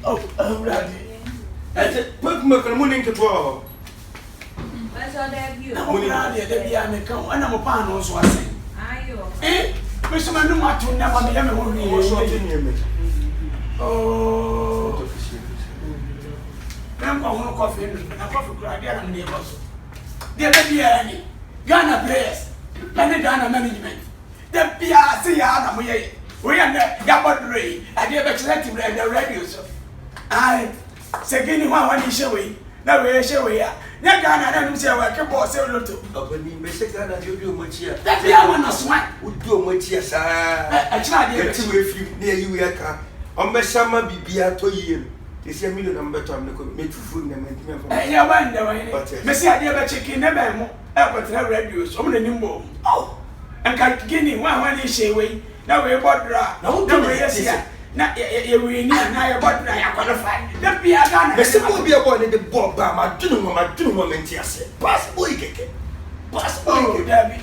Oh, Brady. I said, put morning to 12. That's all that view. I'm glad that they are making one of my panels was saying. Eh? Mr. Manu Martin, never be ever only. Oh, I'm going to coffee and a coffee crack there and neighbors. There may be any Ghana players, many Ghana management. The PRC are we are the Gabon I gave excellent the radio. I say, Guinea one is showing. Now we are showing. Ghana, I don't say I can boss a little. But we may say Ghana, you do much here. That the other one is one. Would do much here, sir. I tried to get to a few near you. On my summer be a toy. They say, million number to make food and make me. I wonder, Missy, I never check in the memo. I got no radio, so many new. Oh, and can't Guinea one is away. Now we're about no, yes, now we need now about I qualify. That be a gun. The simple be a boy in the bob, my two moment, yes. Pass boy, pass boy, Debbie.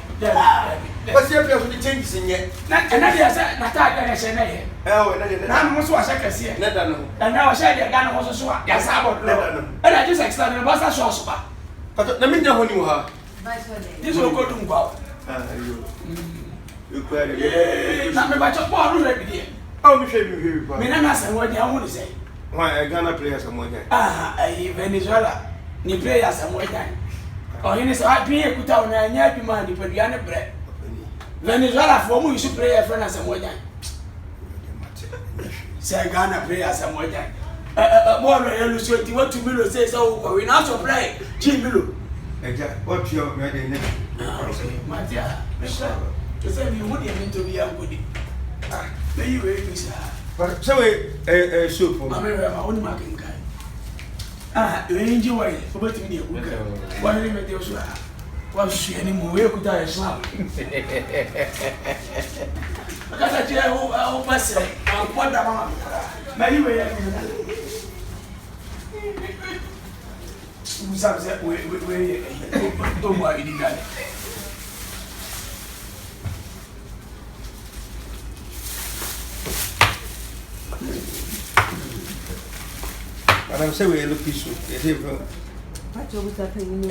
What's your place with the changes in yet? And I said, Natalia, I said, oh, and I almost was a cashier. And now I said, the gun was a swap. Yes, I would know. And I just extended the bus as well. But let me know when you are. This will go to go. You cried. Not about your ball already. Oh, we should be here. I mean, I'm what I want to say. Why, I Ghana players some more. Venezuela, ni players some more time. Oh, he is happy to put on a happy man, the Padiana bread. Venezuela for me, you should play a friend as some more time. Say Ghana players some more time. More illustrating what to Milo says, oh, we not to play. Jim Milo. What's your ready? My dear, to say you wouldn't to be a goodie. Then you wait, sir. But so a soup for my own marking guy. Ah, you enjoy it. Forget me, what do you make your swag? What's she anymore? Where could I swap? Because I tell you, I'll pass it. I'll put that on. Now you wait. Who's upset? Where don't worry, you got it. But I'm saying we look peaceful.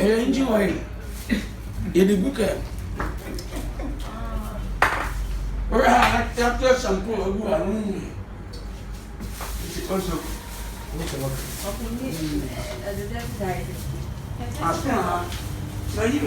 Enjoy in the book. After some poor woman. Also, so you